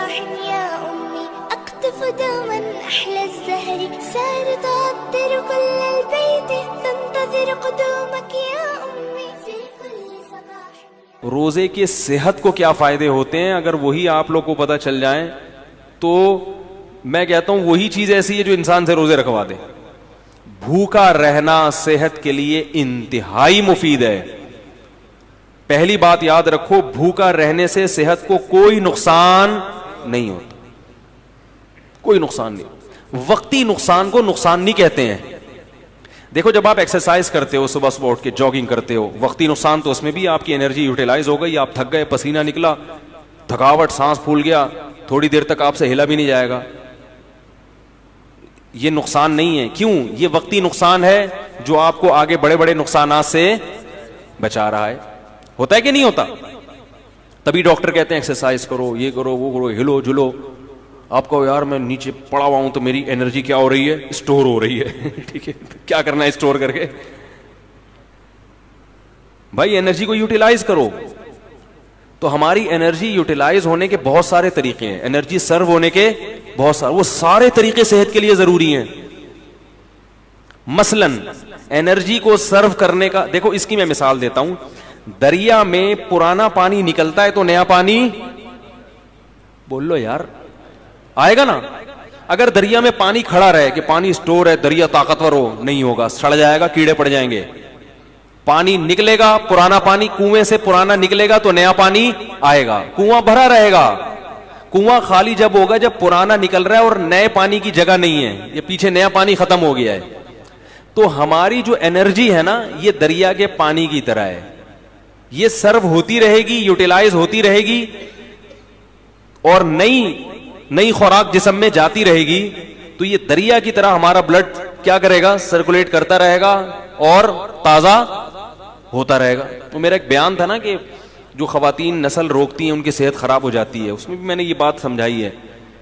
صباح يا أمي أقطف دوما أحلى الزهر سار تعطر كل البيت تنتظر قدومك يا أمي في كل صباح. روزے کے صحت کو کیا فائدے ہوتے ہیں اگر وہی آپ لوگ کو پتہ چل جائیں تو میں کہتا ہوں وہی چیز ایسی ہے جو انسان سے روزے رکھوا دے. بھوکا رہنا صحت کے لیے انتہائی مفید ہے. پہلی بات یاد رکھو, بھوکا رہنے سے صحت کو کوئی نقصان نہیں ہوتا, کوئی نقصان نہیں. وقتی نقصان کو نقصان نہیں کہتے ہیں. دیکھو جب آپ ایکسرسائز کرتے ہو, صبح صبح اٹھ کے جاگنگ کرتے ہو, وقتی نقصان تو اس میں بھی آپ کی انرجی یوٹیلائز ہو گئی, آپ تھک گئے, پسینہ نکلا, تھکاوٹ, سانس پھول گیا, تھوڑی دیر تک آپ سے ہلا بھی نہیں جائے گا. یہ نقصان نہیں ہے. کیوں؟ یہ وقتی نقصان ہے جو آپ کو آگے بڑے بڑے نقصانات سے بچا رہا ہے. ہوتا ہے کہ نہیں ہوتا؟ تبھی ڈاکٹر کہتے ہیں ایکسرسائز کرو, یہ کرو, وہ کرو, ہلو جلو. آپ کو یار میں نیچے پڑا ہوا ہوں تو میری انرجی کیا ہو رہی ہے؟ اسٹور ہو رہی ہے. ٹھیک ہے, کیا کرنا ہے اسٹور کر کے؟ بھائی انرجی کو یوٹیلائز کرو. تو ہماری انرجی یوٹیلائز ہونے کے بہت سارے طریقے ہیں, انرجی سرو ہونے کے بہت سارے, وہ سارے طریقے صحت کے لیے ضروری ہیں. مثلاً انرجی کو سرو کرنے کا, دیکھو اس کی میں مثال دیتا ہوں. دریا میں پرانا پانی نکلتا ہے تو نیا پانی, بول لو یار, آئے گا نا. اگر دریا میں پانی کھڑا رہے کہ پانی اسٹور ہے, دریا طاقتور ہو, نہیں ہوگا, سڑ جائے گا, کیڑے پڑ جائیں گے. پانی نکلے گا, پرانا پانی کنویں سے پرانا نکلے گا تو نیا پانی آئے گا. کنواں بھرا رہے گا. کنواں خالی جب ہوگا جب پرانا نکل رہا ہے اور نئے پانی کی جگہ نہیں ہے, یہ پیچھے نیا پانی ختم ہو گیا ہے. تو ہماری جو انرجی ہے نا, یہ دریا کے پانی کی طرح ہے, یہ سرو ہوتی رہے گی, یوٹیلائز ہوتی رہے گی, اور نئی خوراک جسم میں جاتی رہے گی. تو یہ دریا کی طرح ہمارا بلڈ کیا کرے گا؟ سرکولیٹ کرتا رہے گا اور تازہ ہوتا رہے گا. تو میرا ایک بیان تھا نا کہ جو خواتین نسل روکتی ہیں ان کی صحت خراب ہو جاتی ہے, اس میں بھی میں نے یہ بات سمجھائی ہے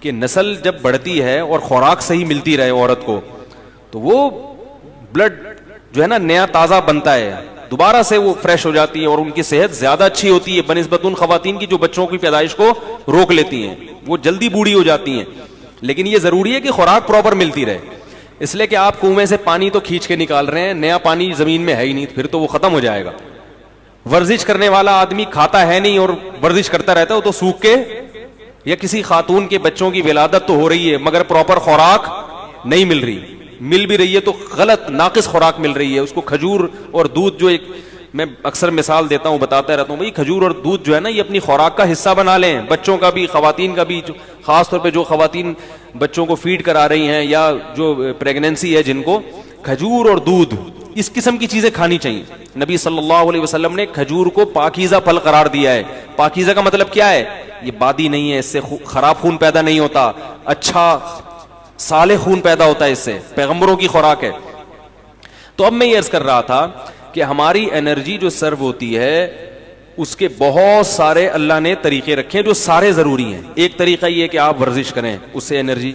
کہ نسل جب بڑھتی ہے اور خوراک صحیح ملتی رہے عورت کو, تو وہ بلڈ جو ہے نا نیا تازہ بنتا ہے, دوبارہ سے وہ فریش ہو جاتی ہے اور ان کی صحت زیادہ اچھی ہوتی ہے بنسبت ان خواتین کی جو بچوں کی پیدائش کو روک لیتی ہیں. وہ جلدی بوڑھی ہو جاتی ہیں. لیکن یہ ضروری ہے کہ خوراک پراپر ملتی رہے, اس لیے کہ آپ کنویں سے پانی تو کھینچ کے نکال رہے ہیں, نیا پانی زمین میں ہے ہی نہیں, پھر تو وہ ختم ہو جائے گا. ورزش کرنے والا آدمی کھاتا ہے نہیں اور ورزش کرتا رہتا ہے, وہ تو سوکھ کے, یا کسی خاتون کے بچوں کی ولادت تو ہو رہی ہے مگر پراپر خوراک نہیں مل رہی, مل بھی رہی ہے تو غلط ناقص خوراک مل رہی ہے. اس کو کھجور اور دودھ, جو ایک میں اکثر مثال دیتا ہوں, بتاتا رہتا ہوں, بھائی کھجور اور دودھ جو ہے نا یہ اپنی خوراک کا حصہ بنا لیں, بچوں کا بھی, خواتین کا بھی, خاص طور پہ جو خواتین بچوں کو فیڈ کرا رہی ہیں یا جو پریگنینسی ہے جن کو, کھجور اور دودھ اس قسم کی چیزیں کھانی چاہیے. نبی صلی اللہ علیہ وسلم نے کھجور کو پاکیزہ پھل قرار دیا ہے. پاکیزہ کا مطلب کیا ہے؟ یہ بادی نہیں ہے, اس سے خراب خون پیدا نہیں ہوتا, اچھا صالح خون پیدا ہوتا ہے اس سے, پیغمبروں کی خوراک ہے. تو اب میں یہ عرض کر رہا تھا کہ ہماری انرجی جو سرو ہوتی ہے اس کے بہت سارے اللہ نے طریقے رکھے جو سارے ضروری ہیں. ایک طریقہ یہ کہ آپ ورزش کریں, اس سے انرجی.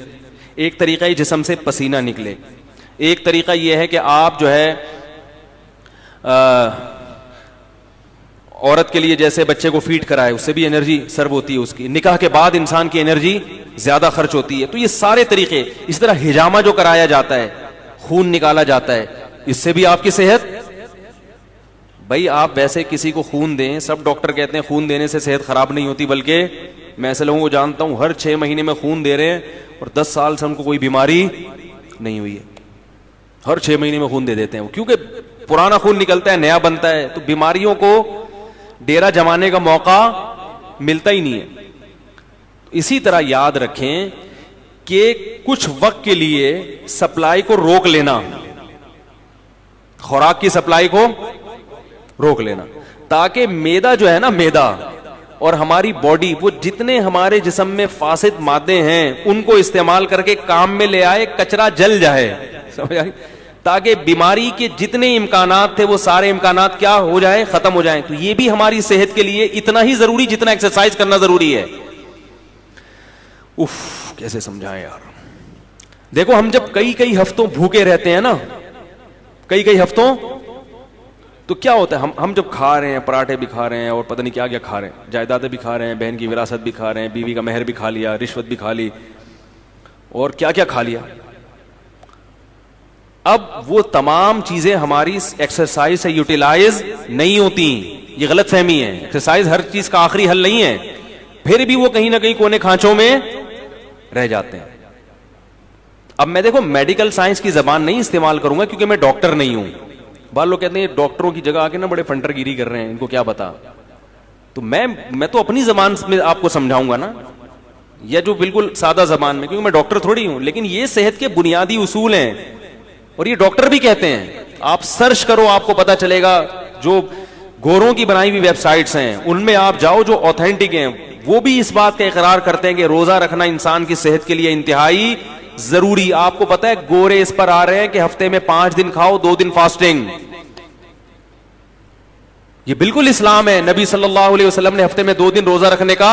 ایک طریقہ یہ جسم سے پسینہ نکلے. ایک طریقہ یہ ہے کہ آپ جو ہے عورت کے لیے جیسے بچے کو فیڈ کرائے, اس سے بھی انرجی سرو ہوتی ہے اس کی. نکاح کے بعد انسان کی انرجی زیادہ خرچ ہوتی ہے. تو یہ سارے طریقے. اس طرح حجامہ جو کرایا جاتا ہے, خون نکالا جاتا ہے, اس سے بھی آپ کی صحت. بھائی آپ ویسے کسی کو خون دیں, سب ڈاکٹر کہتے ہیں خون دینے سے صحت خراب نہیں ہوتی, بلکہ میں ایسے لوگوں کو جانتا ہوں ہر 6 مہینے میں خون دے رہے ہیں اور 10 سال سے ان کو کوئی بیماری نہیں ہوئی ہے. ہر 6 مہینے میں خون دے دیتے ہیں, کیونکہ پرانا خون نکلتا ہے, نیا بنتا ہے, تو بیماریوں کو ڈیرا جمانے کا موقع ملتا ہی نہیں ہے. اسی طرح یاد رکھیں کہ کچھ وقت کے لیے سپلائی کو روک لینا, خوراک کی سپلائی کو روک لینا, تاکہ میدا جو ہے نا, میدا اور ہماری باڈی, وہ جتنے ہمارے جسم میں فاسد مادے ہیں ان کو استعمال کر کے کام میں لے آئے, کچرا جل جائے, سمجھ آئی, تاکہ بیماری کے جتنے امکانات تھے وہ سارے امکانات کیا ہو جائیں, ختم ہو جائیں. تو یہ بھی ہماری صحت کے لیے اتنا ہی ضروری جتنا ایکسرسائز کرنا ضروری ہے. کیسے سمجھائیں یار. دیکھو ہم جب کئی ہفتوں بھوکے رہتے ہیں نا, کئی ہفتوں, تو کیا ہوتا ہے, ہم جب کھا رہے ہیں, پراٹھے بھی کھا رہے ہیں اور پتہ نہیں کیا کیا کھا رہے ہیں, جائیدادیں بھی کھا رہے ہیں, بہن کی وراثت بھی کھا رہے ہیں, بیوی کا مہر بھی کھا لیا, رشوت بھی کھا لی, اور کیا کیا کھا لیا. اب وہ تمام چیزیں ہماری ایکسرسائز سے یوٹیلائز نہیں ہوتی. یہ غلط فہمی ہے. ایکسرسائز ہر چیز کا آخری حل نہیں ہے, پھر بھی وہ کہیں نہ کہیں کونے کھانچوں میں رہ جاتے ہیں. اب میں دیکھو میڈیکل سائنس کی زبان نہیں استعمال کروں گا کیونکہ میں ڈاکٹر نہیں ہوں. بعض لوگ کہتے ہیں ڈاکٹروں کی جگہ آ کے نا بڑے فنٹر گیری کر رہے ہیں, ان کو کیا پتا. تو میں تو اپنی زبان میں آپ کو سمجھاؤں گا نا, یا جو بالکل سادہ زبان میں, کیونکہ میں ڈاکٹر تھوڑی ہوں. لیکن یہ صحت کے بنیادی اصول ہیں اور یہ ڈاکٹر بھی کہتے ہیں. آپ سرچ کرو, آپ کو پتا چلے گا. جو گوروں کی بنائی ہوئی ویب سائٹس ہیں ان میں آپ جاؤ جو اوتھینٹک ہیں, وہ بھی اس بات کا اقرار کرتے ہیں کہ روزہ رکھنا انسان کی صحت کے لیے انتہائی ضروری. آپ کو پتا ہے گورے اس پر آ رہے ہیں کہ ہفتے میں 5 دن کھاؤ, 2 دن فاسٹنگ. یہ بالکل اسلام ہے. نبی صلی اللہ علیہ وسلم نے ہفتے میں 2 دن روزہ رکھنے کا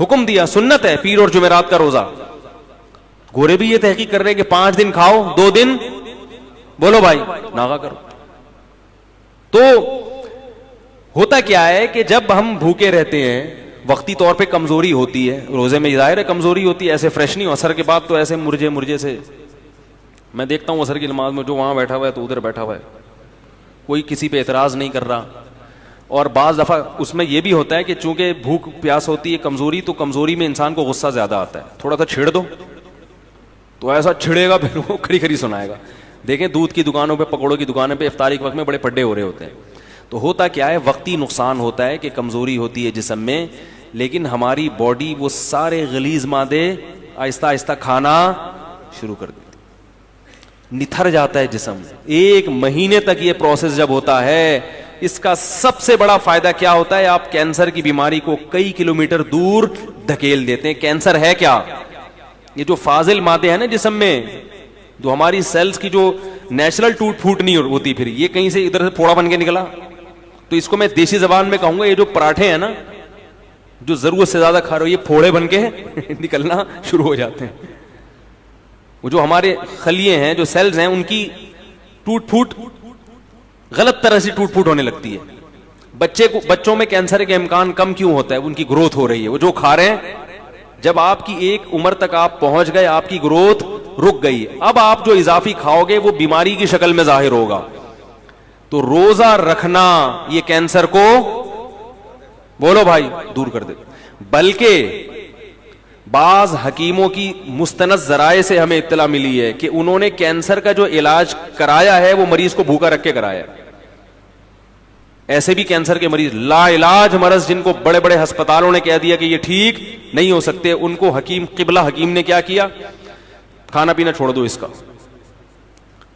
حکم دیا, سنت ہے, پیر اور جمعرات کا روزہ. گورے بھی یہ تحقیق کر رہے ہیں کہ 5 دن کھاؤ, 2 دن بولو بھائی ناغا کرو. تو ہوتا کیا ہے کہ جب ہم بھوکے رہتے ہیں, وقتی طور پہ کمزوری ہوتی ہے, روزے میں ظاہر ہے کمزوری ہوتی ہے, ایسے فریش نہیں ہو. اثر کے بعد تو ایسے مرجے سے میں دیکھتا ہوں اثر کی نماز میں جو وہاں بیٹھا ہوا ہے تو ادھر بیٹھا ہوا ہے, کوئی کسی پہ اعتراض نہیں کر رہا. اور بعض دفعہ اس میں یہ بھی ہوتا ہے کہ چونکہ بھوک پیاس ہوتی ہے, کمزوری, تو کمزوری میں انسان کو غصہ زیادہ آتا ہے. تھوڑا سا چھیڑ دو تو ایسا چھڑے گا پھر وہ کھری کھری سنائے گا. دیکھیں دودھ کی دکانوں پہ, پکوڑوں کی دکانوں پہ افطاری کے وقت میں بڑے پڈے ہو رہے ہوتے ہیں. تو ہوتا کیا ہے, وقتی نقصان ہوتا ہے کہ کمزوری ہوتی ہے جسم میں, لیکن ہماری باڈی وہ سارے غلیظ مادے آہستہ آہستہ کھانا شروع کر دیتی, نتھر جاتا ہے جسم. 1 مہینے تک یہ پروسیس جب ہوتا ہے, اس کا سب سے بڑا فائدہ کیا ہوتا ہے, آپ کینسر کی بیماری کو کئی کلومیٹر دور دھکیل دیتے ہیں. کینسر ہے کیا, یہ جو فاضل مادے ہیں نا جسم میں, جو ہماری سیلز کی جو نیچرل ٹوٹ پھوٹ نہیں ہوتی, پھر یہ کہیں سے ادھر سے پھوڑا بن کے نکلا. تو اس کو میں دیسی زبان میں کہوں گا, یہ جو پراٹھے ہیں نا جو ضرورت سے زیادہ کھا رہے ہو, یہ پھوڑے بن کے نکلنا شروع ہو جاتے ہیں. وہ جو ہمارے خلیے ہیں, جو سیلز ہیں, ان کی ٹوٹ پھوٹ غلط طرح سے ٹوٹ پھوٹ ہونے لگتی ہے. بچوں میں کینسر کے امکان کم کیوں ہوتا ہے, ان کی گروتھ ہو رہی ہے. وہ جو کھا رہے ہیں, جب آپ کی ایک عمر تک آپ پہنچ گئے, آپ کی گروتھ رک گئی. اب آپ جو اضافی کھاؤ گے وہ بیماری کی شکل میں ظاہر ہوگا. تو روزہ رکھنا یہ کینسر کو بولو بھائی دور کر دے. بلکہ بعض حکیموں کی مستند ذرائع سے ہمیں اطلاع ملی ہے کہ انہوں نے کینسر کا جو علاج کرایا ہے وہ مریض کو بھوکا رکھ کے کرایا. ایسے بھی کینسر کے مریض لا علاج مرض, جن کو بڑے بڑے ہسپتالوں نے کہہ دیا کہ یہ ٹھیک نہیں ہو سکتے, ان کو حکیم قبلہ حکیم نے کیا کیا, کھانا پینا چھوڑ دو اس کا.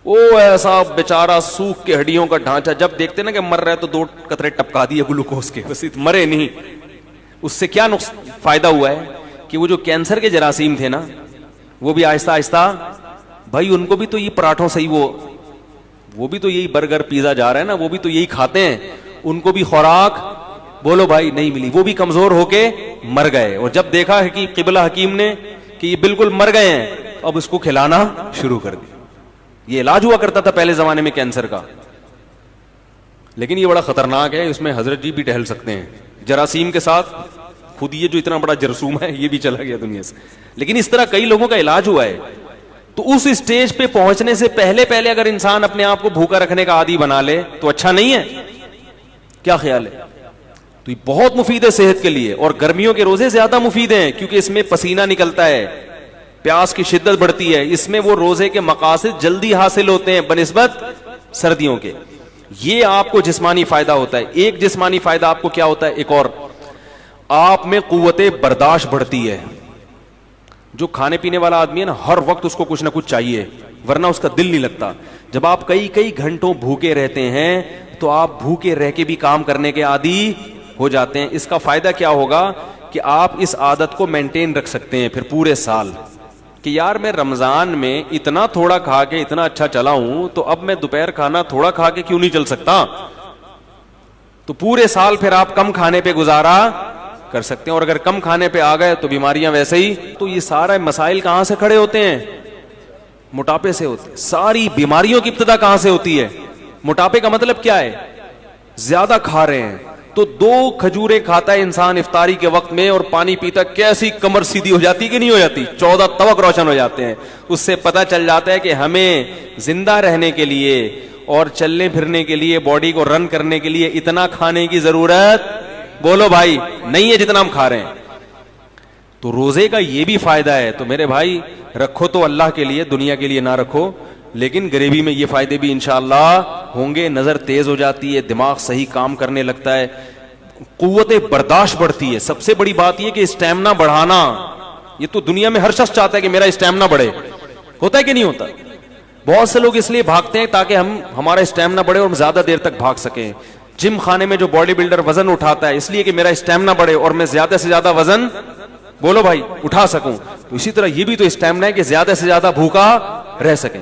او ایسا بیچارہ سوکھ کے ہڈیوں کا ڈھانچہ, جب دیکھتے نا کہ مر رہا ہے تو 2 قطرے ٹپکا دیے گلوکوز کے, بس مرے نہیں. اس سے کیا فائدہ ہوا ہے کہ وہ جو کینسر کے جراثیم تھے نا, وہ بھی آہستہ آہستہ, بھائی ان کو بھی تو یہ پراٹھوں سے ہی وہ بھی تو یہی برگر پیزا جا رہا ہے نا, وہ بھی تو یہی کھاتے ہیں, ان کو بھی خوراک بولو بھائی نہیں ملی, وہ بھی کمزور ہو کے مر گئے. اور جب دیکھا ہے کہ قبلہ حکیم نے کہ یہ بالکل مر گئے ہیں, اب اس کو کھلانا شروع کر دیا. یہ علاج ہوا کرتا تھا پہلے زمانے میں کینسر کا, لیکن یہ بڑا خطرناک ہے, اس میں حضرت جی بھی ٹہل سکتے ہیں جراثیم کے ساتھ. خود یہ جو اتنا بڑا جرثوم ہے یہ بھی چلا گیا دنیا سے, لیکن اس طرح کئی لوگوں کا علاج ہوا ہے. تو اس اسٹیج پہ پہنچنے سے پہلے اگر انسان اپنے آپ کو بھوکا رکھنے کا عادی بنا لے تو اچھا نہیں ہے. کیا خیال ہے؟ تو یہ بہت مفید ہے صحت کے لیے, اور گرمیوں کے روزے زیادہ مفید ہیں کیونکہ اس میں پسینہ نکلتا ہے, پیاس کی شدت بڑھتی ہے, اس میں وہ روزے کے مقاصد جلدی حاصل ہوتے ہیں بنسبت سردیوں کے. یہ آپ کو جسمانی فائدہ ہوتا ہے. ایک جسمانی فائدہ آپ کو کیا ہوتا ہے, ایک اور, آپ میں قوت برداشت بڑھتی ہے. جو کھانے پینے والا آدمی ہے نا, ہر وقت اس کو کچھ نہ کچھ چاہیے, ورنہ اس کا دل نہیں لگتا. جب آپ کئی گھنٹوں بھوکے رہتے ہیں تو آپ بھوکے رہ کے بھی کام کرنے کے عادی ہو جاتے ہیں. اس کا فائدہ کیا ہوگا کہ آپ اس عادت کو مینٹین رکھ سکتے ہیں پھر پورے سال, کہ یار میں رمضان میں اتنا تھوڑا کھا کے اتنا اچھا چلا ہوں, تو اب میں دوپہر کھانا تھوڑا کھا کے کیوں نہیں چل سکتا. تو پورے سال پھر آپ کم کھانے پہ گزارا کر سکتے ہیں. اور اگر کم کھانے پہ آ گئے تو بیماریاں ویسے ہی. تو یہ سارے مسائل کہاں سے کھڑے ہوتے ہیں, موٹاپے سے ہوتے ہیں. ساری بیماریوں کی ابتدا کہاں سے ہوتی ہے, موٹاپے کا مطلب کیا ہے زیادہ کھا رہے ہیں تو 2 کھجوریں کھاتا ہے انسان افطاری کے وقت میں اور پانی پیتا، کیسی کمر سیدھی ہو جاتی کہ نہیں ہو جاتی، 14 طبق روشن ہو جاتے ہیں. اس سے پتہ چل جاتا ہے کہ ہمیں زندہ رہنے کے لیے اور چلنے پھرنے کے لیے، باڈی کو رن کرنے کے لیے اتنا کھانے کی ضرورت بولو بھائی نہیں ہے جتنا ہم کھا رہے ہیں. تو روزے کا یہ بھی فائدہ ہے. تو میرے بھائی رکھو تو اللہ کے لیے، دنیا کے لیے نہ رکھو، لیکن غریبی میں یہ فائدے بھی انشاءاللہ ہوں گے. نظر تیز ہو جاتی ہے، دماغ صحیح کام کرنے لگتا ہے، قوت برداشت بڑھتی ہے. سب سے بڑی بات یہ کہ اسٹیمنا بڑھانا، یہ تو دنیا میں ہر شخص چاہتا ہے کہ میرا اسٹیمنا بڑھے. ہوتا ہے کہ نہیں ہوتا؟ بہت سے لوگ اس لیے بھاگتے ہیں تاکہ ہمارا اسٹیمنا بڑھے اور ہم زیادہ دیر تک بھاگ سکیں. جم خانے میں جو باڈی بلڈر وزن اٹھاتا ہے اس لیے کہ میرا اسٹیمنا بڑھے اور میں زیادہ سے زیادہ وزن بولو بھائی اٹھا سکوں. تو اسی طرح یہ بھی تو اسٹیمنا ہے کہ زیادہ سے زیادہ بھوکا رہ سکیں.